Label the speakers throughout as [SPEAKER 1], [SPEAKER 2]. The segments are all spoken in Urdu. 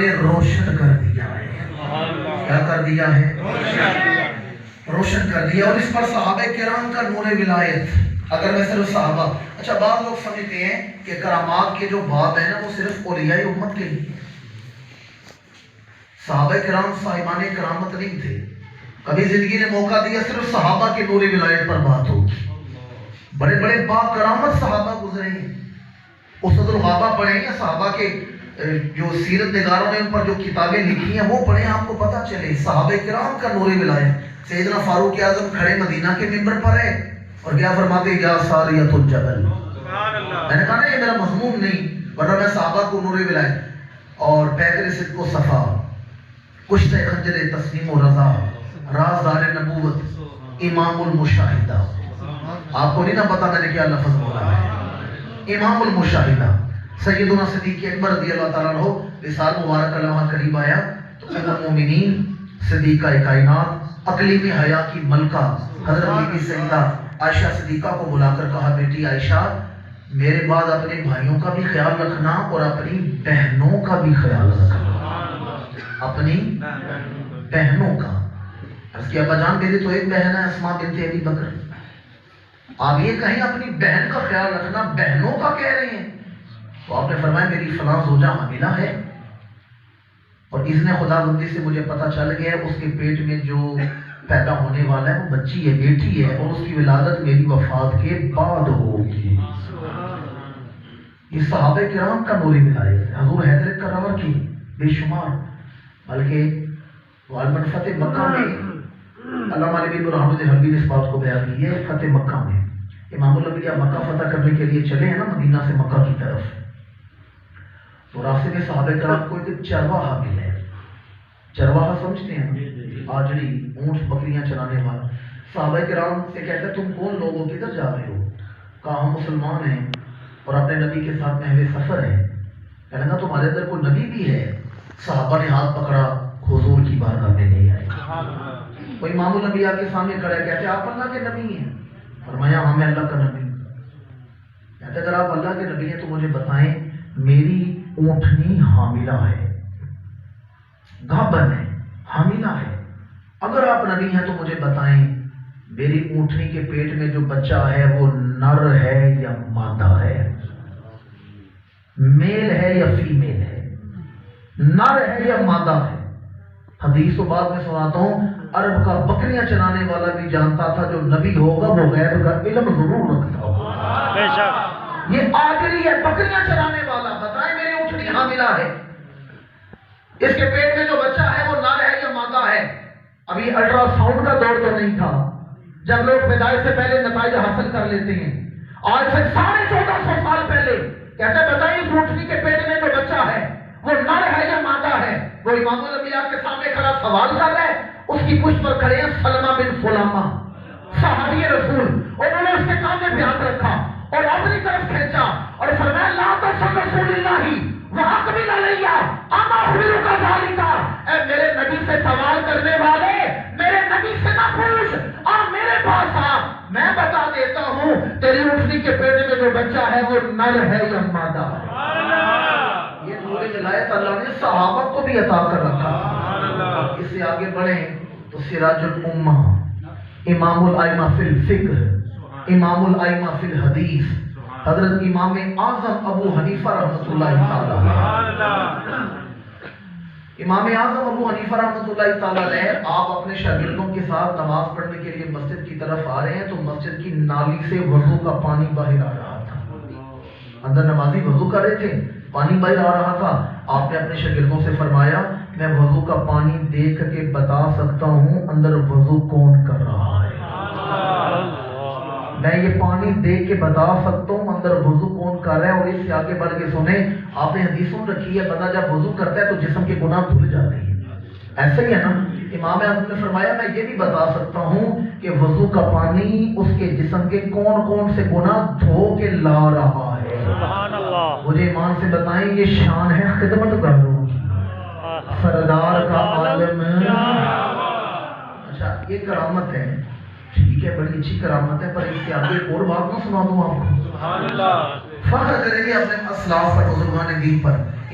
[SPEAKER 1] نے روشن کر دیا ہے. کیا کر دیا ہے؟ روشن کر دیا. اور اس پر صحابہ کرام کا نور ولایت. اگر میں صرف صحابہ، اچھا بعض لوگ سمجھتے ہیں کہ کرامات کے جو باب ہیں نا وہ صرف اولیاء امت کے لیے. صحابہ کرام صاحبان کرامت نہیں تھے. کبھی زندگی نے موقع دیا صرف صحابہ کے نور ولایت پر بات ہوگی. بڑے بڑے با کرامت صحابہ گزرے ہیں. اسد الغابہ پڑھیں یا صحابہ کے جو سیرت نگاروں نے ان پر جو کتابیں لکھی ہیں وہ پڑھیں، آپ کو پتہ چلے صحابہ کرام کا نور ولایت. سیدنا فاروق اعظم کھڑے مدینہ کے ممبر پر ہے اور کیا فرماتے ہیں؟ یا ساریۃ الجبل. میں نے کہا نا یہ میرا مضمون نہیں، ورنہ میں صحابہ کو نور ولایت. اور پیکر صدق و صفا، کشتہ خنجر تسلیم و رضا، رازدار نبوت، امام المشاہدہ. آپ کو نہیں نا پتا میں نے کیا لفظ بولا ہے؟ امام المشاہدہ سیدنا صدیق اکبر رضی اللہ تعالیٰ عنہ وصال مبارک اللہ قریب آیا تو ام المومنین صدیقہ کائنات اقلیم حیا کی ملکہ حضرت بی بی سیدہ عائشہ صدیقہ کو بلا کر کہا، بیٹی عائشہ میرے بعد اپنے بھائیوں کا بھی خیال رکھنا اور اپنی بہنوں کا بھی خیال رکھنا. اپنی بہنوں کا. اس کی ابا جان میری تو ایک بہن ہے اسماء بنت ابی بکر. آپ یہ کہیں اپنی بہن کا خیال رکھنا، بہنوں کا کہہ رہے ہیں. تو آپ نے فرمایا میری فلاں زوجہ حاملہ ہے اور اذن خدا بندی سے مجھے پتہ چل گیا ہے اس کے پیٹ میں جو پیدا ہونے والا ہے وہ بچی ہے، بیٹی ہے، اور اس کی ولادت میری وفات کے بعد ہوگی. یہ صحابہ کرام کا نور ولایت ہے. حضور حیدر کرار کی بے شمار، بلکہ غالباً فتح مکہ میں علامہ علی بن برہان الدین نے اس بات کو بیان کی ہے. فتح مکہ میں امام الانبیاء مکہ فتح کرنے کے لیے چلے ہیں نا مدینہ سے مکہ کی طرف، تو راستے میں صحابہ کرام کو ایک چرواہا ملا ہے. چرواہا سمجھتے ہیں؟ آجڑی، اونٹ بکریاں چرانے والا. صحابہ کرام سے کہتا ہے تم کون لوگ ہو، کدھر جا رہے ہو؟ کہا ہم مسلمان ہیں اور اپنے نبی کے ساتھ محو سفر ہیں. کہنے لگا تمہارے اندر کوئی نبی بھی ہے؟ صحابہ نے ہاتھ پکڑا، حضور کی بارگاہ میں لے آئے. کوئی امام الانبیاء کے سامنے کھڑا ہے، کہتے آپ اللہ کے نبی ہیں؟ فرمایا ہاں میں اللہ کا نبی ہوں. کہتے اگر آپ اللہ کے نبی ہیں تو مجھے بتائیں میری اونٹنی حاملہ ہے، گابن ہے، حاملہ ہے. اگر آپ نبی ہیں تو مجھے بتائیں میری اونٹنی کے پیٹ میں جو بچہ ہے وہ نر ہے یا مادہ ہے، میل ہے یا فیمیل ہے، نر ہے یا مادہ ہے. حدیث تو بعد میں سناتا ہوں. عرب کا بکریاں چرانے والا بھی جانتا تھا جو نبی ہوگا وہ غیب کا علم ضرور رکھتا ہوگا. بے شک یہ آجری ہے بکریاں چرانے والا، بتائیں میری اونٹنی حاملہ ہے، اس کے پیٹ میں جو بچہ ہے وہ نر ہے یا مادہ ہے. ابھی الٹرا ساؤنڈ کا دور تو نہیں تھا جب لوگ پیدائش سے پہلے نتائج حاصل کر لیتے ہیں. آج سے 1450 سال پہلے کہتے ہیں بتائیے اس اونٹنی کے پیٹ میں جو بچہ ہے وہ نر ہے یا مادہ ہے. وہ امام الانبیاء کے سامنے کھڑا سوال کر رہا ہے. اس کی پشت پر کھڑے ہیں سلمہ بن سلامہ صحابی رسول. انہوں نے اس کے کاندھے پہ ہاتھ رکھا اور اپنی طرف کھینچا اور فرمایا لا تصل رسول اللہ وَأَقْبِلْ عَلَيَّ أَمَا أُخْبِرُكَ ذَلِكَ. اے میرے نبی سے سوال کرنے والے میرے نبی سے نہ پوچھ، آ میرے پاس آ، میں بتا دیتا ہوں تیری اونٹنی کے پیٹ میں جو بچہ ہے وہ نر ہے یا مادہ ہے. یہ نور ولایت اللہ نے صحابہ کو بھی عطا کر رکھا. اس سے آگے بڑھیں تو سراج الامہ، امام الائمہ فی الفقہ، امام الائمہ فی الحدیث، حضرت امام اعظم ابو حنیفہ رحمۃ اللہ تعالی. امام اعظم ابو حنیفہ رحمۃ اللہ تعالی علیہ آپ اپنے شاگردوں کے ساتھ نماز پڑھنے کے لیے مسجد کی طرف آ رہے ہیں تو مسجد کی نالی سے وضو کا پانی باہر آ رہا تھا. اندر نمازی وضو کر رہے تھے، پانی باہر آ رہا تھا. آپ نے اپنے شاگردوں سے فرمایا میں وضو کا پانی دیکھ کے بتا سکتا ہوں اندر وضو کون کر رہا ہے. میں یہ پانی دیکھ کے بتا سکتا ہوں اندر وضو کون کر رہا ہے. اور اس سے آگے بڑھ کے سنیں، آپ نے حدیث سن رکھی ہے بندہ جب وضو کرتا ہے تو جسم کے گناہ دھل جاتے ہیں. ایسے ہی ہے نا. امام اعظم نے فرمایا میں یہ بھی بتا سکتا ہوں کہ وضو کا پانی اس کے جسم کے کون کون سے گناہ دھو کے لا رہا ہے. سبحان اللہ. مجھے ایمان سے بتائیں یہ شان ہے خدمت گاروں کی، سردار کا عالم. اچھا یہ کرامت ہے، ٹھیک ہے بڑی اچھی کرامت ہے، پر اس کے آگے ایک اور بات نہ سنا دوں آپ کو. سبحان اللہ. فخر کریں گے اپنے اسلاف پر، بزرگان دین پر.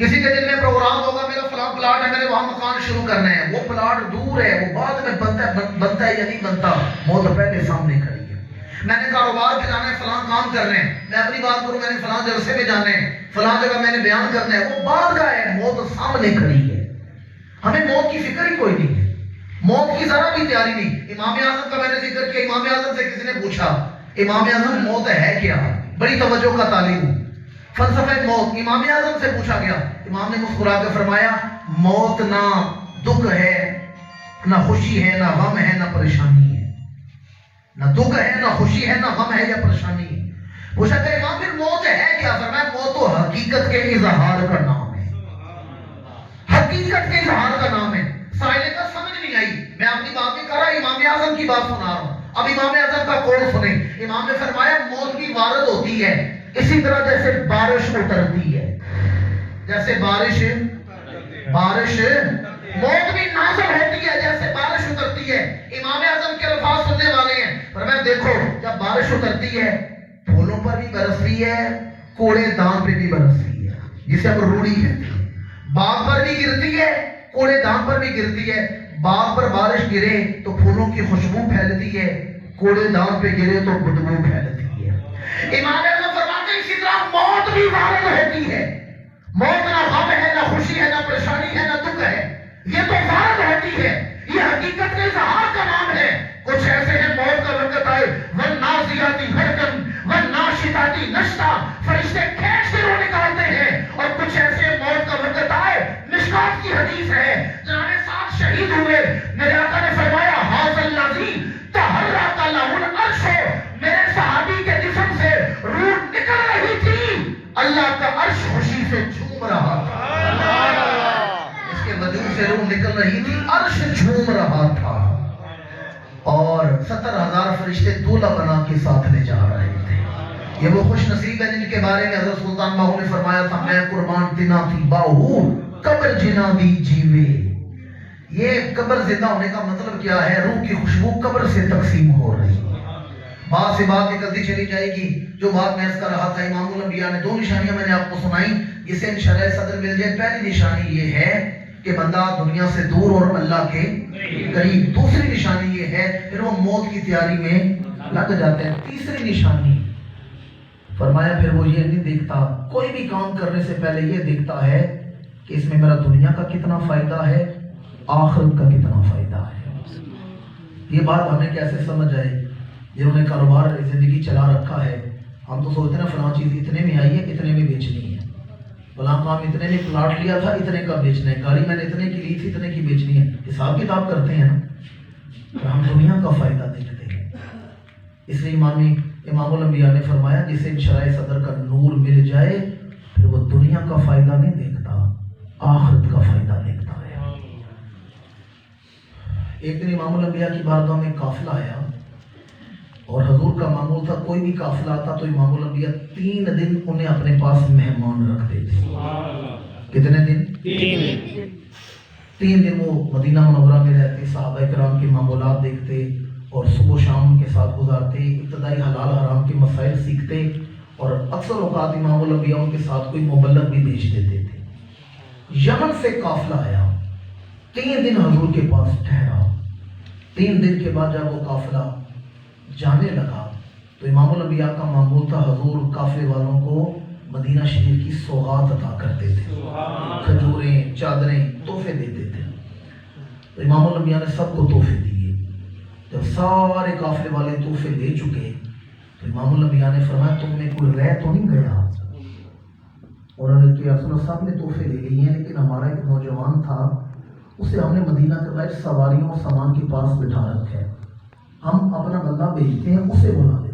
[SPEAKER 1] کسی کے دل میں پروگرام ہوگا میرا فلاں پلاٹ ہے، میں نے وہاں مکان شروع کرنا ہے، وہ پلاٹ دور ہے، وہ بعد میں بنتا ہے یا نہیں بنتا، موت پہلے سامنے کھڑی ہے۔ میں نے کاروبار پہ جانا ہے، فلاں کام کرنے ہیں، میں اپنی بات کروں، میں نے فلاں جلسے میں جانا ہے، فلاں جگہ میں نے بیان کرنا ہے، وہ بعد کا ہے، موت سامنے کھڑی ہے۔ ہمیں موت کی فکر ہی کوئی نہیں ہے، موت کی ذرا بھی تیاری نہیں۔ امام اعظم کا میں نے ذکر کیا، امام اعظم سے کسی نے پوچھا امام اعظم موت ہے کیا؟ بڑی توجہ کا طالب ہوں، فلسفہ موت امام اعظم سے پوچھا گیا، امام نے مسکرا کے فرمایا موت نہ دکھ ہے، نہ خوشی ہے، نہ غم ہے، نہ پریشانی ہے، نہ دکھ ہے، نہ خوشی ہے، نہ غم ہے یا پریشانی ہے۔ پوچھا کہ امام پھر موت ہے کیا؟ فرمایا موت تو حقیقت کے اظہار کا نام ہے، حقیقت کے اظہار کا نام ہے۔ سائلے کا سمجھ نہیں آئی، میں اپنی بات نہیں کر رہا، امام اعظم کی بات سنا رہا ہوں، اب امام اعظم کا قول سنیں۔ امام نے فرمایا موت بھی وارد ہوتی ہے اسی طرح جیسے بارش اترتی ہے، جیسے بارش موت بھی نازل ہوتی ہے جیسے بارش اترتی ہے۔ امام اعظم کے الفاظ سننے والے ہیں، فرمایا دیکھو جب بارش اترتی ہے پھولوں پر بھی برستی ہے، کوڑے دان پہ بھی برستی ہے، جسے اب روڑی کہتے ہیں، باغ پر بھی گرتی ہے، کوڑے دان پر بھی گرتی ہے۔ باغ پر بارش گرے تو پھولوں کی خوشبو پھیلتی ہے، کوڑے دان پہ گرے تو بدبو پھیلتی ہے۔ امام اعظم فرماتے ہیں اسی طرح موت بھی وارد ہوتی ہے، موت نہ غم ہے، نہ خوشی ہے، نہ پریشانی ہے، نہ دکھ ہے، یہ تو وارد ہوتی ہے، یہ حقیقت کے اظہار کا نام ہے۔ کچھ ایسے ہیں موت کا وقت آئے والنازعاتی غرقاً والناشطاتی نشطا، فرشتے کھینچ کے روح نکالتے ہیں، اور کچھ ایسے موت کا وقت آئے، مشکات کی حدیث ہے جناب ساتھ شہید ہوئے، میرے آقا نے فرمایا ھذا الذی تحرک لہ العرش، میرے صحابی کے جسم سے روح نکل رہی تھی، اللہ کا عرش خوشی سے جھوم رہا تھا، اس کے وجود سے روح نکل رہی تھی، عرش جھوم رہا تھا، اور 70,000 فرشتے دولہ بنا کے ساتھ لے جا رہے تھے۔ یہ وہ خوش نصیب ہے جن کے بارے میں حضرت سلطان باہو نے فرمایا تھا میں قربان تنا تھی باہو قبر جنا دی جیوے۔ یہ قبر زندہ ہونے کا مطلب کیا ہے؟ روح کی خوشبو قبر سے تقسیم ہو رہی ہے، بات سے بات نکلتی چلی جائے گی۔ جو بات میں اس کا رہا تھا، امام الانبیاء نے 2 نشانیاں میں نے آپ کو سنائی جسے انشراح صدر مل جائے۔ پہلی نشانی یہ ہے کہ بندہ دنیا سے دور اور اللہ کے قریب، دوسری نشانی یہ ہے پھر وہ موت کی تیاری میں لگ جاتے ہیں، تیسری نشانی فرمایا پھر وہ یہ نہیں دیکھتا، کوئی بھی کام کرنے سے پہلے یہ دیکھتا ہے کہ اس میں میرا دنیا کا کتنا فائدہ ہے، آخرت کا کتنا فائدہ ہے۔ یہ بات ہمیں کیسے سمجھ آئے؟ جنہوں نے کاروبار زندگی چلا رکھا ہے، ہم تو سوچتے ہیں فلاں چیز اتنے میں آئی ہے اتنے میں بیچنی ہے، فلاں کام اتنے میں پلاٹ لیا تھا اتنے کا بیچنا ہے، گاڑی میں نے اتنے کی لی تھی اتنے کی بیچنی ہے، حساب کتاب کرتے ہیں نا، ہم دنیا کا فائدہ دیکھتے ہیں۔ اس لیے امام الانبیاء نے فرمایا جسے انشراح صدر کا نور مل جائے پھر وہ دنیا کا فائدہ نہیں دیکھتا، آخرت کا فائدہ دیکھتا ہے۔ ایک دن امام الانبیاء کی بارگاہ میں قافلہ آیا، اور حضور کا معمول تھا کوئی بھی قافلہ آتا تو امام الانبیاء 3 دن انہیں اپنے پاس مہمان رکھتے تھے۔ کتنے دن؟ 3 دن وہ مدینہ منورہ میں رہتے، صحابہ کرام کے معمولات دیکھتے اور صبح و شام ان کے ساتھ گزارتے، ابتدائی حلال حرام کے مسائل سیکھتے، اور اکثر اوقات امام الانبیاء ان کے ساتھ کوئی مبلغ بھی بھیج دیتے تھے۔ یمن سے قافلہ آیا، 3 دن حضور کے پاس ٹھہرا، 3 دن کے بعد جب وہ قافلہ جانے لگا تو امام الانبیاء کا معمول تھا حضور قافلے والوں کو مدینہ شریف کی سوغات عطا کرتے تھے، کھجوریں، چادریں، تحفے دیتے تھے۔ تو امام الانبیاء نے سب کو تحفے دیے۔ جب سارے قافلے والے تحفے دے چکے تو امام الانبیاء نے فرمایا تم میں کوئی رہ تو نہیں گیا؟ انہوں نے کہا رسول اللہ صاحب نے تحفے لے لیے ہیں لیکن ہمارا ایک نوجوان تھا اسے ہم نے مدینہ کے سواریوں اور سامان کے پاس بٹھا رکھا ہے، ہم اپنا بندہ بھیجتے ہیں اسے بلا دیں۔